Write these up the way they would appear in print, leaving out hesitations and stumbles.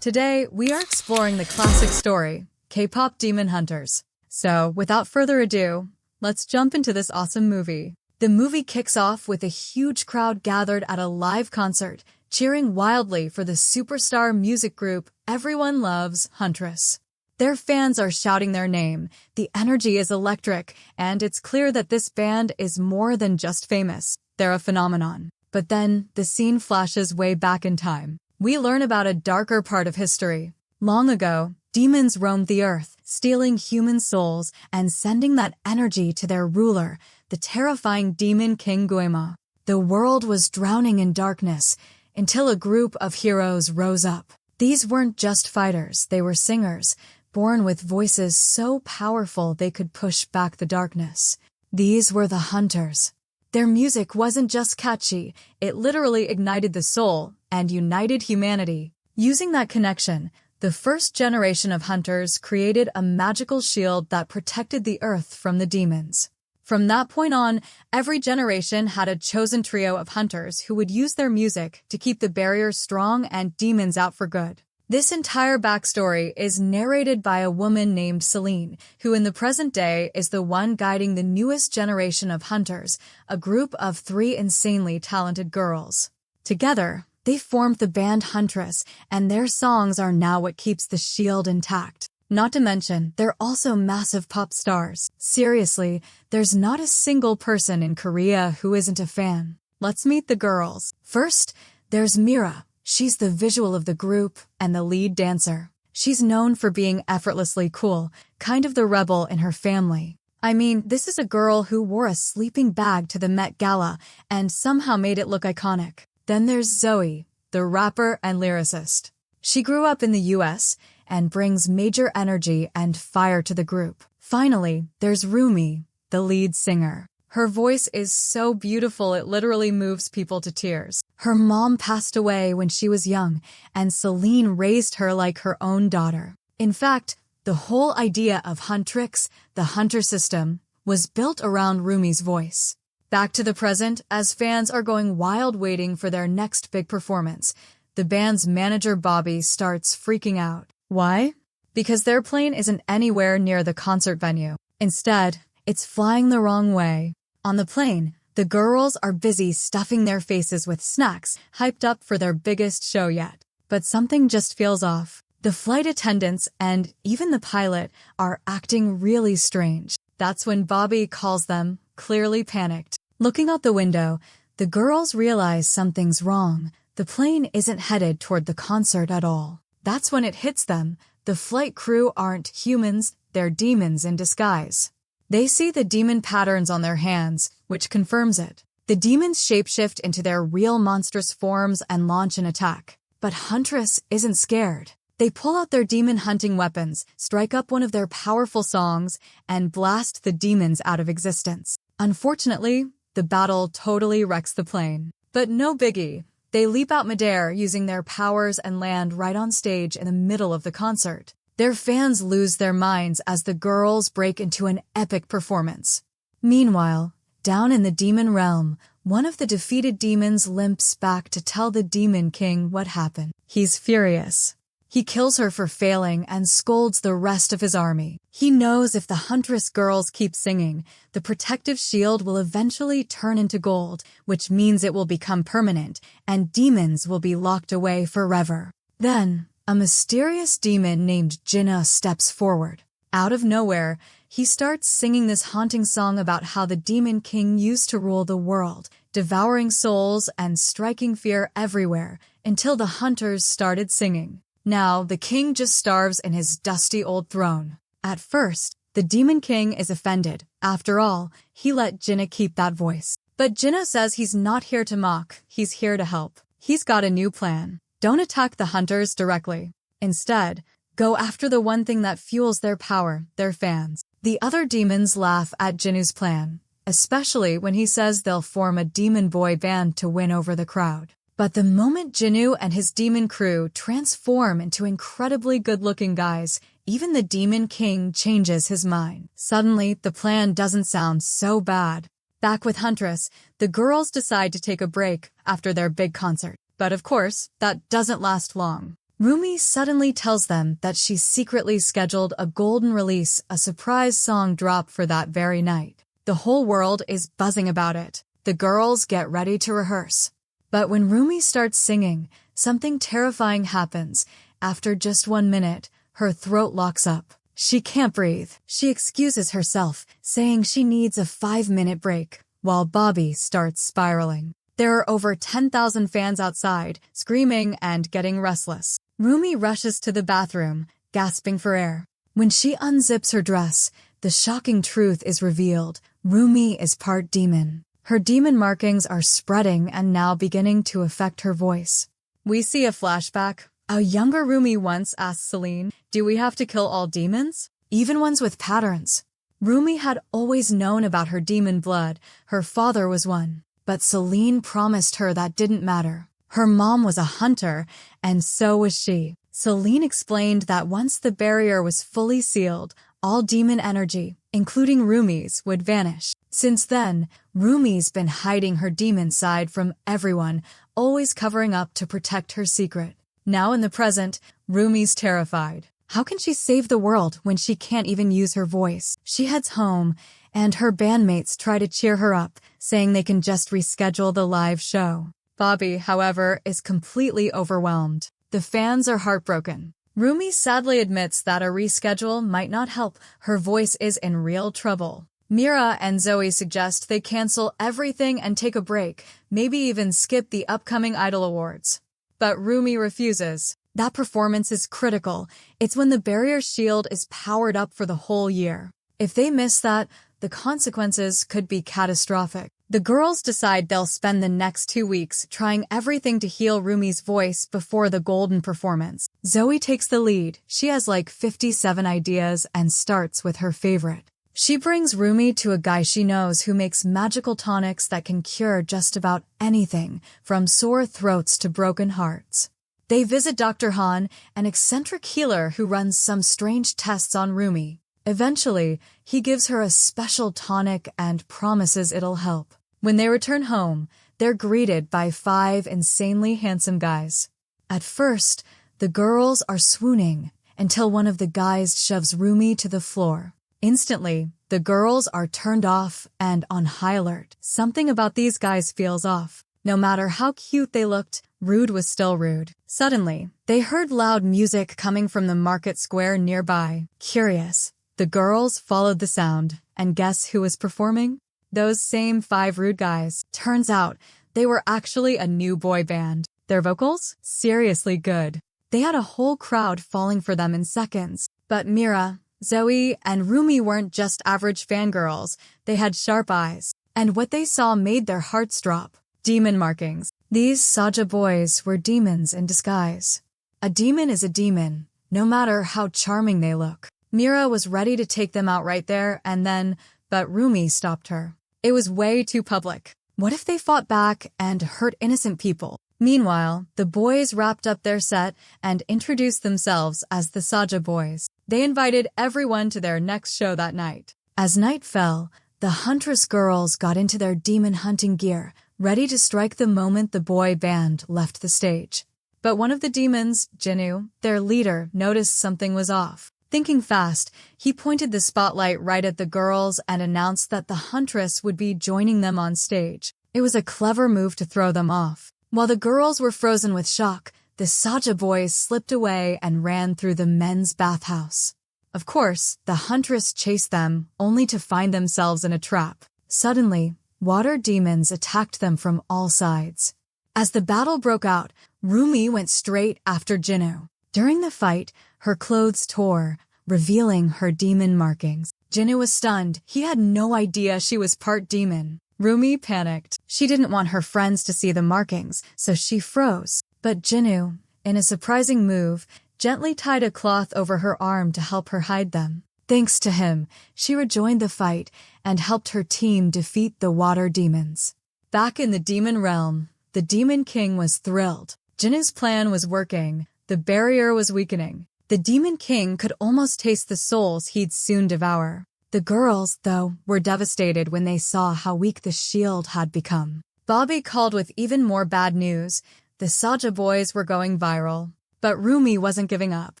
Today, we are exploring the classic story, K-pop Demon Hunters. So, without further ado, let's jump into this awesome movie. The movie kicks off with a huge crowd gathered at a live concert, cheering wildly for the superstar music group everyone loves, Huntress. Their fans are shouting their name, the energy is electric, and it's clear that this band is more than just famous. They're a phenomenon. But then, the scene flashes way back in time. We learn about a darker part of history. Long ago, demons roamed the earth, stealing human souls and sending that energy to their ruler, the terrifying demon King Guema. The world was drowning in darkness until a group of heroes rose up. These weren't just fighters, they were singers, born with voices so powerful they could push back the darkness. These were the Hunters. Their music wasn't just catchy, it literally ignited the soul and united humanity. Using that connection, the first generation of Hunters created a magical shield that protected the earth from the demons. From that point on, every generation had a chosen trio of Hunters who would use their music to keep the barrier strong and demons out for good. This entire backstory is narrated by a woman named Celine, who in the present day is the one guiding the newest generation of Hunters, a group of 3 insanely talented girls. Together, they formed the band Huntress, and their songs are now what keeps the shield intact. Not to mention, they're also massive pop stars. Seriously, there's not a single person in Korea who isn't a fan. Let's meet the girls. First, there's Mira. She's the visual of the group and the lead dancer. She's known for being effortlessly cool, kind of the rebel in her family. I mean, this is a girl who wore a sleeping bag to the Met Gala and somehow made it look iconic. Then there's Zoe, the rapper and lyricist. She grew up in the US and brings major energy and fire to the group. Finally, there's Roomie, the lead singer. Her voice is so beautiful it literally moves people to tears. Her mom passed away when she was young, and Celine raised her like her own daughter. In fact, the whole idea of Huntress, the Hunter system, was built around Roomie's voice. Back to the present, as fans are going wild waiting for their next big performance, the band's manager Bobby starts freaking out. Why? Because their plane isn't anywhere near the concert venue. Instead, it's flying the wrong way. On the plane, the girls are busy stuffing their faces with snacks, hyped up for their biggest show yet. But something just feels off. The flight attendants and even the pilot are acting really strange. That's when Bobby calls them, clearly panicked. Looking out the window, the girls realize something's wrong. The plane isn't headed toward the concert at all. That's when it hits them. The flight crew aren't humans, they're demons in disguise. They see the demon patterns on their hands, which confirms it. The demons shapeshift into their real monstrous forms and launch an attack. But Huntress isn't scared. They pull out their demon hunting weapons, strike up one of their powerful songs, and blast the demons out of existence. Unfortunately, the battle totally wrecks the plane. But no biggie. They leap out midair using their powers and land right on stage in the middle of the concert. Their fans lose their minds as the girls break into an epic performance. Meanwhile, down in the demon realm, one of the defeated demons limps back to tell the Demon King what happened. He's furious. He kills her for failing and scolds the rest of his army. He knows if the Huntress girls keep singing, the protective shield will eventually turn into gold, which means it will become permanent, and demons will be locked away forever. Then, a mysterious demon named Jinu steps forward. Out of nowhere, he starts singing this haunting song about how the Demon King used to rule the world, devouring souls and striking fear everywhere, until the Hunters started singing. Now, the king just starves in his dusty old throne. At first, the Demon King is offended. After all, he let Jinu keep that voice. But Jinu says he's not here to mock, he's here to help. He's got a new plan. Don't attack the Hunters directly. Instead, go after the one thing that fuels their power, their fans. The other demons laugh at Jinu's plan, especially when he says they'll form a demon boy band to win over the crowd. But the moment Jinu and his demon crew transform into incredibly good-looking guys, even the Demon King changes his mind. Suddenly, the plan doesn't sound so bad. Back with Huntress, the girls decide to take a break after their big concert. But of course, that doesn't last long. Roomie suddenly tells them that she's secretly scheduled a golden release, a surprise song drop for that very night. The whole world is buzzing about it. The girls get ready to rehearse. But when Roomie starts singing, something terrifying happens. After just 1 minute, her throat locks up. She can't breathe. She excuses herself, saying she needs a 5-minute break, while Bobby starts spiraling. There are over 10,000 fans outside, screaming and getting restless. Roomie rushes to the bathroom, gasping for air. When she unzips her dress, the shocking truth is revealed. Roomie is part demon. Her demon markings are spreading and now beginning to affect her voice. We see a flashback. A younger Roomie once asked Celine, "Do we have to kill all demons? Even ones with patterns?" Roomie had always known about her demon blood. Her father was one. But Celine promised her that didn't matter. Her mom was a hunter, and so was she. Celine explained that once the barrier was fully sealed, all demon energy, including Roomie's, would vanish. Since then, Roomie's been hiding her demon side from everyone, always covering up to protect her secret. Now in the present, Roomie's terrified. How can she save the world when she can't even use her voice? She heads home, and her bandmates try to cheer her up, saying they can just reschedule the live show. Bobby, however, is completely overwhelmed. The fans are heartbroken. Roomie sadly admits that a reschedule might not help. Her voice is in real trouble. Mira and Zoe suggest they cancel everything and take a break, maybe even skip the upcoming Idol Awards. But Roomie refuses. That performance is critical. It's when the barrier shield is powered up for the whole year. If they miss that, the consequences could be catastrophic. The girls decide they'll spend the next 2 weeks trying everything to heal Roomie's voice before the golden performance. Zoe takes the lead. She has like 57 ideas and starts with her favorite. She brings Roomie to a guy she knows who makes magical tonics that can cure just about anything, from sore throats to broken hearts. They visit Dr. Han, an eccentric healer who runs some strange tests on Roomie. Eventually, he gives her a special tonic and promises it'll help. When they return home, they're greeted by 5 insanely handsome guys. At first, the girls are swooning until one of the guys shoves Roomie to the floor. Instantly, the girls are turned off and on high alert. Something about these guys feels off. No matter how cute they looked, rude was still rude. Suddenly, they heard loud music coming from the market square nearby. Curious, the girls followed the sound, and guess who was performing? Those same 5 rude guys. Turns out, they were actually a new boy band. Their vocals? Seriously good. They had a whole crowd falling for them in seconds. But Mira, Zoe, and Roomie weren't just average fangirls. They had sharp eyes. And what they saw made their hearts drop. Demon markings. These Saja Boys were demons in disguise. A demon is a demon, no matter how charming they look. Mira was ready to take them out right there and then, but Roomie stopped her. It was way too public. What if they fought back and hurt innocent people? Meanwhile, the boys wrapped up their set and introduced themselves as the Saja Boys. They invited everyone to their next show that night. As night fell, the Huntress girls got into their demon hunting gear, ready to strike the moment the boy band left the stage. But one of the demons, Jinu, their leader, noticed something was off. Thinking fast, he pointed the spotlight right at the girls and announced that the Huntress would be joining them on stage. It was a clever move to throw them off. While the girls were frozen with shock, the Saja Boys slipped away and ran through the men's bathhouse. Of course, the Huntress chased them, only to find themselves in a trap. Suddenly, water demons attacked them from all sides. As the battle broke out, Roomie went straight after Jinu. During the fight, her clothes tore, revealing her demon markings. Jinu was stunned. He had no idea she was part demon. Roomie panicked. She didn't want her friends to see the markings, so she froze. But Jinu, in a surprising move, gently tied a cloth over her arm to help her hide them. Thanks to him, she rejoined the fight and helped her team defeat the water demons. Back in the demon realm, the Demon King was thrilled. Jinu's plan was working. The barrier was weakening. The Demon King could almost taste the souls he'd soon devour. The girls, though, were devastated when they saw how weak the shield had become. Bobby called with even more bad news. The Saja Boys were going viral. But Roomie wasn't giving up.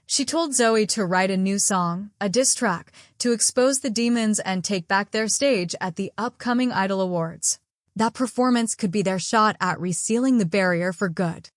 She told Zoe to write a new song, a diss track, to expose the demons and take back their stage at the upcoming Idol Awards. That performance could be their shot at resealing the barrier for good.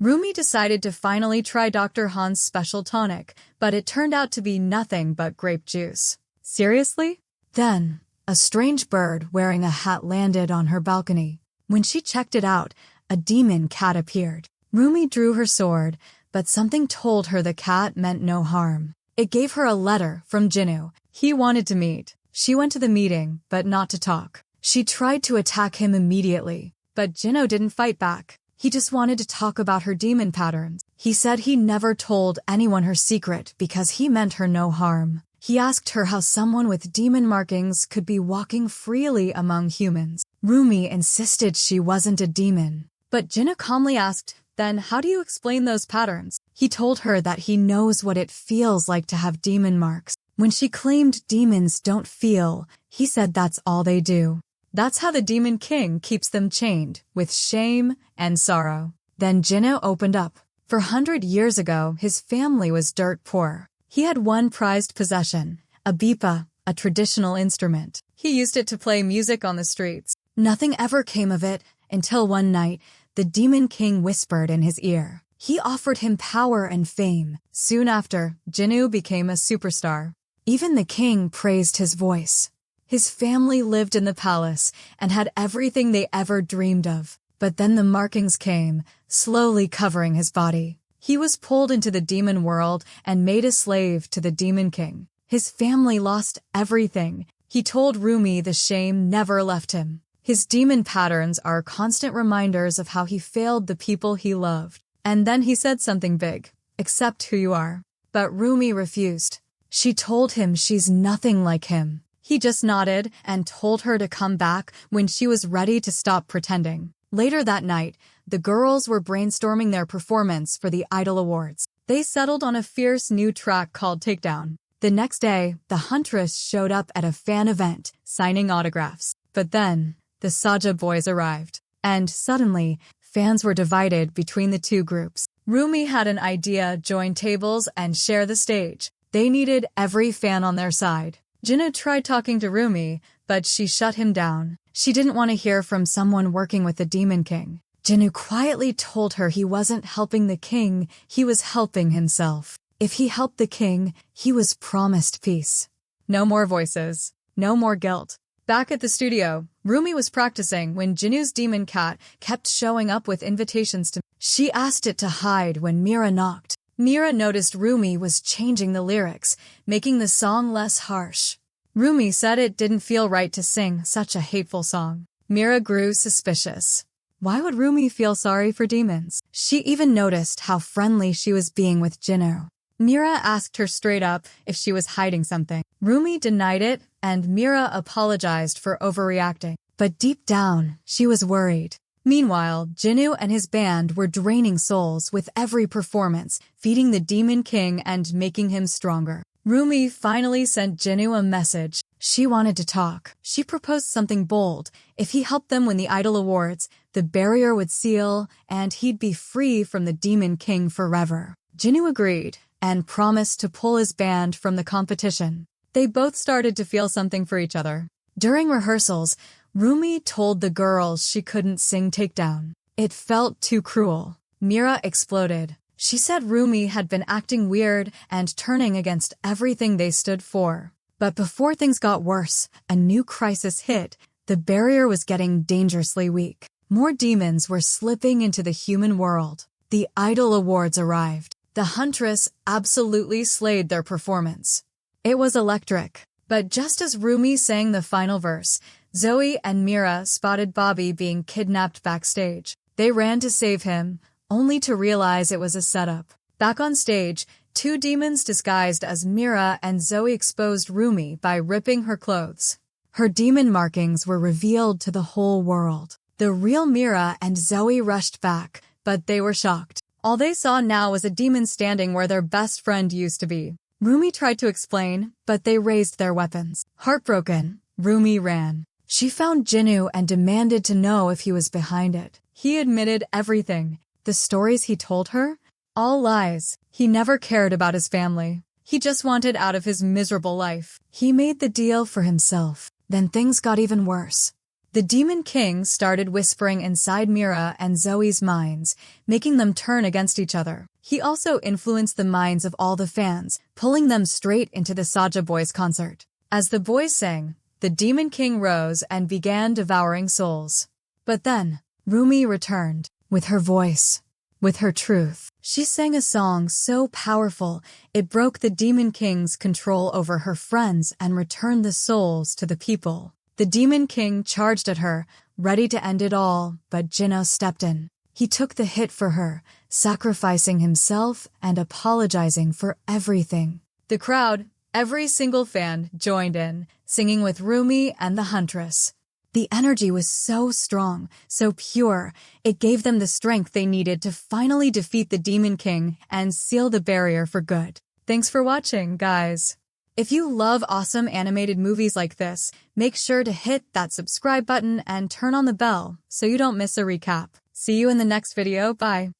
Roomie decided to finally try Dr. Han's special tonic, but it turned out to be nothing but grape juice. Seriously? Then, a strange bird wearing a hat landed on her balcony. When she checked it out, a demon cat appeared. Roomie drew her sword, but something told her the cat meant no harm. It gave her a letter from Jinu. He wanted to meet. She went to the meeting, but not to talk. She tried to attack him immediately, but Jinu didn't fight back. He just wanted to talk about her demon patterns. He said he never told anyone her secret because he meant her no harm. He asked her how someone with demon markings could be walking freely among humans. Roomie insisted she wasn't a demon. But Jinu calmly asked, "Then how do you explain those patterns?" He told her that he knows what it feels like to have demon marks. When she claimed demons don't feel, he said that's all they do. That's how the Demon King keeps them chained, with shame and sorrow. Then Jinu opened up. For 100 years ago, his family was dirt poor. He had one prized possession, a bipa, a traditional instrument. He used it to play music on the streets. Nothing ever came of it, until one night, the Demon King whispered in his ear. He offered him power and fame. Soon after, Jinu became a superstar. Even the king praised his voice. His family lived in the palace and had everything they ever dreamed of. But then the markings came, slowly covering his body. He was pulled into the demon world and made a slave to the Demon King. His family lost everything. He told Roomie the shame never left him. His demon patterns are constant reminders of how he failed the people he loved. And then he said something big, "Accept who you are." But Roomie refused. She told him she's nothing like him. He just nodded and told her to come back when she was ready to stop pretending. Later that night, the girls were brainstorming their performance for the Idol Awards. They settled on a fierce new track called Takedown. The next day, the Huntress showed up at a fan event, signing autographs. But then, the Saja Boys arrived. And suddenly, fans were divided between the two groups. Roomie had an idea: join tables and share the stage. They needed every fan on their side. Jinu tried talking to Roomie, but she shut him down. She didn't want to hear from someone working with the Demon King. Jinu quietly told her he wasn't helping the king, he was helping himself. If he helped the king, he was promised peace. No more voices. No more guilt. Back at the studio, Roomie was practicing when Jinu's demon cat kept showing up with invitations to. She asked it to hide when Mira knocked. Mira noticed Roomie was changing the lyrics, making the song less harsh. Roomie said it didn't feel right to sing such a hateful song. Mira grew suspicious. Why would Roomie feel sorry for demons? She even noticed how friendly she was being with Jinu. Mira asked her straight up if she was hiding something. Roomie denied it, and Mira apologized for overreacting. But deep down, she was worried. Meanwhile, Jinu and his band were draining souls with every performance, feeding the Demon King and making him stronger. Roomie finally sent Jinu a message. She wanted to talk. She proposed something bold. If he helped them win the Idol Awards, the barrier would seal, and he'd be free from the Demon King forever. Jinu agreed, and promised to pull his band from the competition. They both started to feel something for each other. During rehearsals, Roomie told the girls she couldn't sing Takedown. It felt too cruel. Mira exploded. She said Roomie had been acting weird and turning against everything they stood for. But before things got worse, a new crisis hit. The barrier was getting dangerously weak. More demons were slipping into the human world. The Idol Awards arrived. The Huntress absolutely slayed their performance. It was electric. But just as Roomie sang the final verse, Zoe and Mira spotted Bobby being kidnapped backstage. They ran to save him, only to realize it was a setup. Back on stage, two demons disguised as Mira and Zoe exposed Roomie by ripping her clothes. Her demon markings were revealed to the whole world. The real Mira and Zoe rushed back, but they were shocked. All they saw now was a demon standing where their best friend used to be. Roomie tried to explain, but they raised their weapons. Heartbroken, Roomie ran. She found Jinu and demanded to know if he was behind it. He admitted everything. The stories he told her? All lies. He never cared about his family. He just wanted out of his miserable life. He made the deal for himself. Then things got even worse. The Demon King started whispering inside Mira and Zoe's minds, making them turn against each other. He also influenced the minds of all the fans, pulling them straight into the Saja Boys concert. As the boys sang, the Demon King rose and began devouring souls. But then, Roomie returned, with her voice, with her truth. She sang a song so powerful, it broke the Demon King's control over her friends and returned the souls to the people. The Demon King charged at her, ready to end it all, but Jinu stepped in. He took the hit for her, sacrificing himself and apologizing for everything. The crowd, every single fan, joined in, singing with Roomie and the Huntress. The energy was so strong, so pure, it gave them the strength they needed to finally defeat the Demon King and seal the barrier for good. Thanks for watching, guys. If you love awesome animated movies like this, make sure to hit that subscribe button and turn on the bell so you don't miss a recap. See you in the next video. Bye.